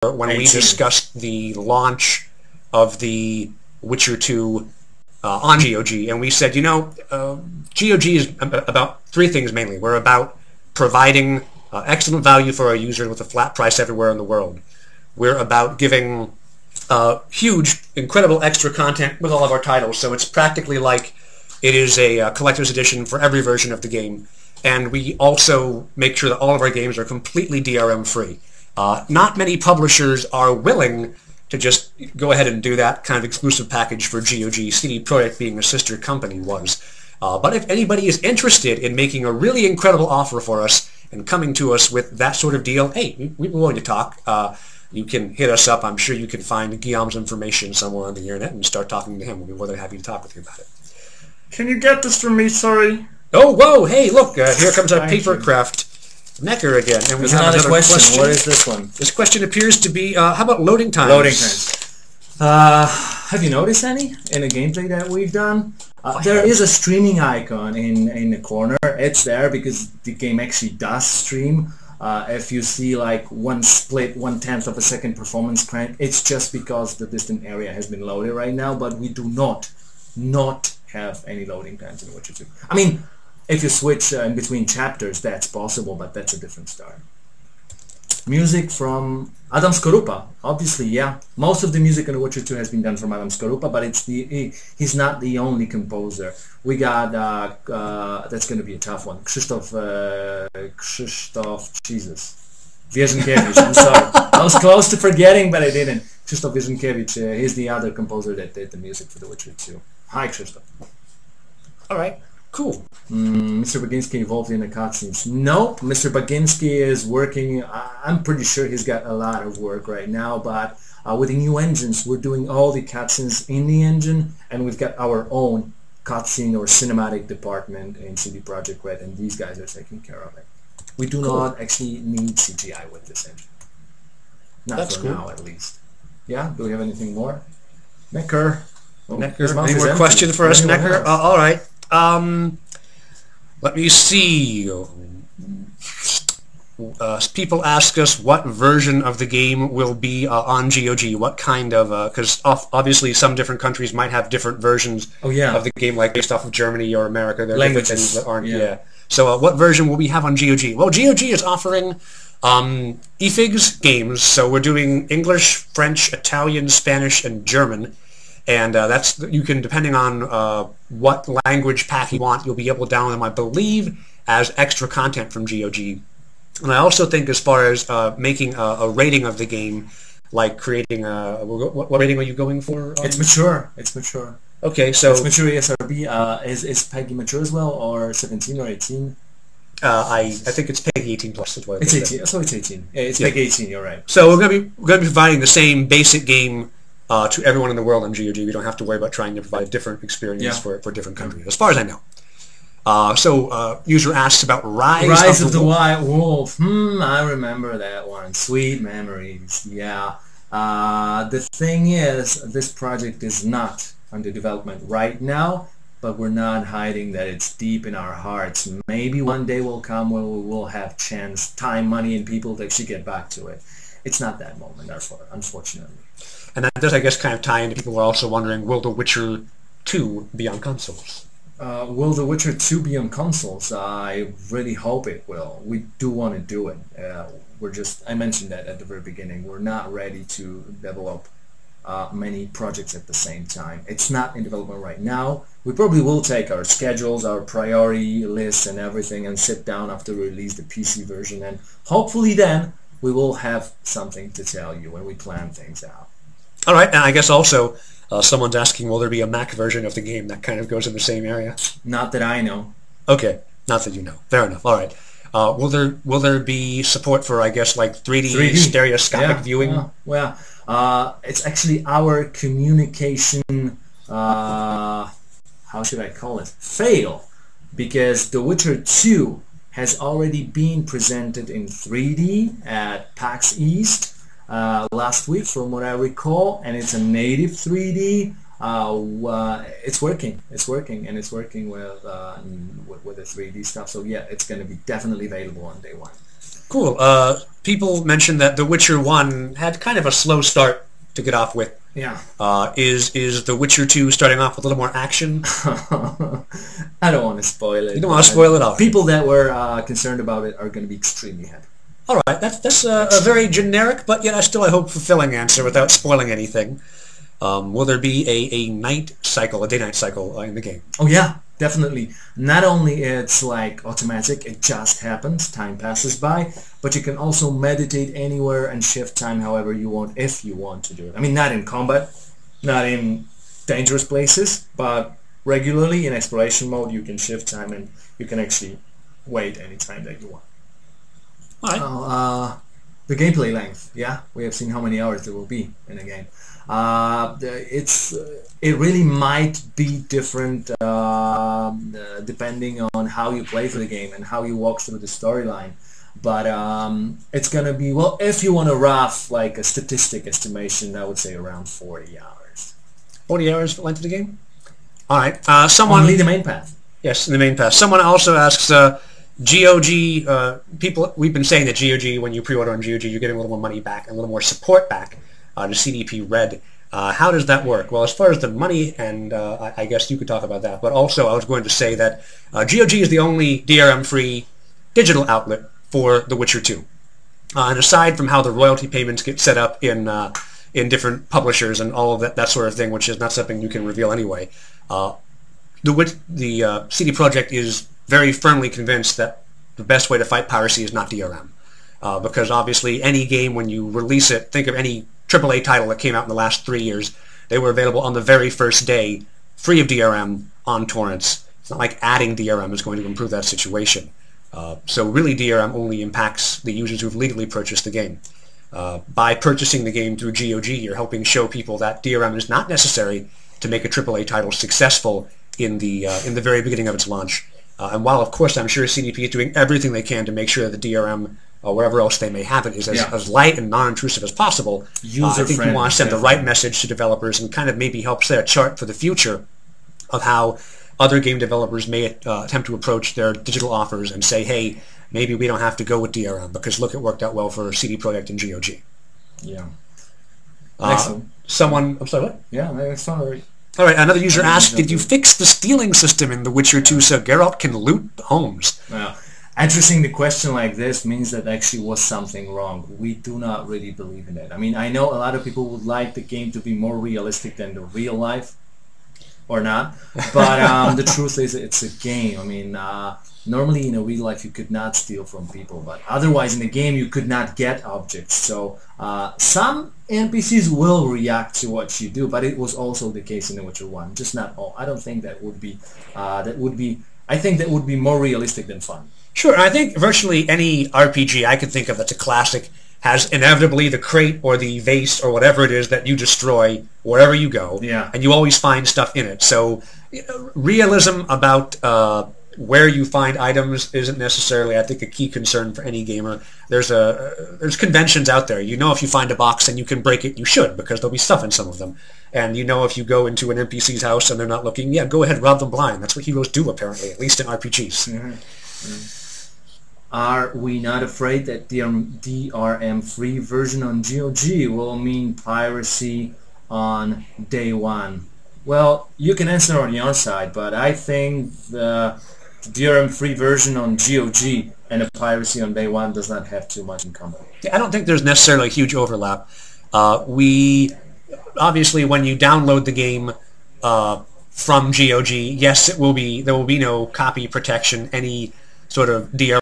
when we discussed the launch of the Witcher 2 on GOG, and we said, GOG is about three things mainly. We're about providing excellent value for our users with a flat price everywhere in the world. We're about giving huge, incredible extra content with all of our titles, so it's practically like it is a collector's edition for every version of the game. And we also make sure that all of our games are completely DRM free. Not many publishers are willing to just go ahead and do that kind of exclusive package for GOG, CD Projekt being a sister company was. But if anybody is interested in making a really incredible offer for us and coming to us with that sort of deal, hey, we're willing to talk. You can hit us up. I'm sure you can find Guillaume's information somewhere on the internet and start talking to him. We'll be more than happy to talk with you about it. Can you get this for me? Sorry. Oh, whoa, hey, look, here comes our Papercraft Necker again. And we have another question. What is this one? This question appears to be, how about loading times? Loading times. Have you noticed any in the gameplay that we've done? There is a streaming icon in the corner. It's there because the game actually does stream. If you see like one split, 1/10 of a second performance crank, it's just because the distant area has been loaded right now, but we do not have any loading times in Witcher 2. I mean, if you switch in between chapters, that's possible, but that's a different story. Music from Adam Skorupa, obviously, yeah. Most of the music in The Witcher 2 has been done from Adam Skorupa, but he's not the only composer. We got, that's going to be a tough one, Krzysztof Jesus. Wierzynkiewicz, I'm sorry. I was close to forgetting, but I didn't. Krzysztof Wierzynkiewicz, he's the other composer that did the music for The Witcher 2. Hi, Krzysztof. All right. Cool. Mr. Baginski involved in the cutscenes? No, Mr. Baginski is working. I'm pretty sure he's got a lot of work right now, but with the new engines, we're doing all the cutscenes in the engine, and we've got our own cutscene or cinematic department in CD Projekt Red, and these guys are taking care of it. We do not actually need CGI with this engine. Not for now, at least. Yeah? Do we have anything more? Necker. Necker. Any more questions for us, Necker? All right. Let me see. People ask us what version of the game will be on GOG. What kind of, because obviously some different countries might have different versions of the game, like based off of Germany or America. There are different things that aren't. Yeah. So what version will we have on GOG? Well, GOG is offering eFigs games. So we're doing English, French, Italian, Spanish, and German. And that's, you can, depending on what language pack you want, you'll be able to download them, I believe, as extra content from GOG. And I also think as far as making a rating of the game, like creating a, what rating are you going for? It's mature. It's mature. Okay, so... It's mature ESRB. Is PEGI mature as well, or 17 or 18? I think it's PEGI 18 plus. It's 18. So it's 18. It's PEGI 18, you're right. So we're going to be providing the same basic game to everyone in the world on GOG. We don't have to worry about trying to provide a different experience for different countries, as far as I know. User asks about Rise of the White Wolf. I remember that one. Sweet memories. Yeah. The thing is, this project is not under development right now, but we're not hiding that it's deep in our hearts. Maybe one day will come where we will have chance, time, money, and people to actually get back to it. It's not that moment, therefore, unfortunately. And that does, I guess, kind of tie into people who are also wondering, will The Witcher 2 be on consoles? Will The Witcher 2 be on consoles? I really hope it will. We do want to do it. I mentioned that at the very beginning. We're not ready to develop many projects at the same time. It's not in development right now. We probably will take our schedules, our priority lists and everything and sit down after we release the PC version, and hopefully then we will have something to tell you when we plan things out. All right, and I guess also someone's asking, will there be a Mac version of the game that kind of goes in the same area? Not that I know. Okay, not that you know. Fair enough. All right. Will there be support for, I guess, like 3D stereoscopic viewing? Well, it's actually our communication, how should I call it, fail, because The Witcher 2 has already been presented in 3D at PAX East last week, from what I recall, and it's a native 3D. It's working, and it's working with the 3D stuff. So yeah, it's going to be definitely available on day one. Cool. People mentioned that The Witcher 1 had kind of a slow start to get off with. Yeah. Is The Witcher 2 starting off with a little more action? I don't want to spoil it. You don't want to spoil it all. People that were concerned about it are going to be extremely happy. All right, that's a very generic, but yet still, I hope, fulfilling answer without spoiling anything. Will there be a night cycle, a day-night cycle in the game? Oh yeah, definitely. Not only it's like automatic, it just happens, time passes by, but you can also meditate anywhere and shift time however you want, if you want to do it. I mean, not in combat, not in dangerous places, but regularly in exploration mode you can shift time and you can actually wait any time that you want. All right. The gameplay length, yeah, we have seen how many hours there will be in a game. It really might be different depending on how you play through the game and how you walk through the storyline. But it's gonna be, well, if you want a rough, like a statistic estimation, I would say around 40 hours. 40 hours for length of the game? All right. Someone... Only the main path. Yes, in the main path. Someone also asks, GOG, people, we've been saying that GOG, when you pre-order on GOG, you're getting a little more money back and a little more support back to CDP Red. How does that work? Well, as far as the money, and I guess you could talk about that, but also I was going to say that GOG is the only DRM-free digital outlet for The Witcher 2. And aside from how the royalty payments get set up in different publishers and all of that sort of thing, which is not something you can reveal anyway, the CD Projekt is very firmly convinced that the best way to fight piracy is not DRM. Because obviously any game, when you release it, think of any AAA title that came out in the last 3 years, they were available on the very first day, free of DRM, on torrents. It's not like adding DRM is going to improve that situation. So really DRM only impacts the users who've legally purchased the game. By purchasing the game through GOG, you're helping show people that DRM is not necessary to make a AAA title successful in the very beginning of its launch. And while, of course, I'm sure CDP is doing everything they can to make sure that the DRM, or wherever else they may have it, is as light and non-intrusive as possible, I think you want to send the right message to developers and kind of maybe help set a chart for the future of how other game developers may attempt to approach their digital offers and say, hey, maybe we don't have to go with DRM because look, it worked out well for CD Projekt and GOG. Yeah. Someone, I'm sorry, what? Yeah, that's fine. All right, another user asked, did you fix the stealing system in The Witcher 2 so Geralt can loot homes? Addressing the question like this means that actually was something wrong. We do not really believe in it. I mean, I know a lot of people would like the game to be more realistic than the real life, or not, but the truth is it's a game. I mean, normally in a real life you could not steal from people, but otherwise in the game you could not get objects. So some NPCs will react to what you do, but it was also the case in The Witcher 1, just not all. I don't think that would be, I think that would be more realistic than fun. Sure, I think virtually any RPG I could think of that's a classic has inevitably the crate or the vase or whatever it is that you destroy wherever you go, and you always find stuff in it. So realism about where you find items isn't necessarily, I think, a key concern for any gamer. There's conventions out there. You know, if you find a box and you can break it, you should, because there'll be stuff in some of them. And you know, if you go into an NPC's house and they're not looking, yeah, go ahead, rob them blind. That's what heroes do, apparently, at least in RPGs. Are we not afraid that the DRM-free version on GOG will mean piracy on day one? Well, you can answer on your side, but I think the DRM-free version on GOG and the piracy on day one does not have too much in common. Yeah, I don't think there's necessarily a huge overlap. We obviously, when you download the game from GOG, yes, there will be no copy protection, any sort of DRM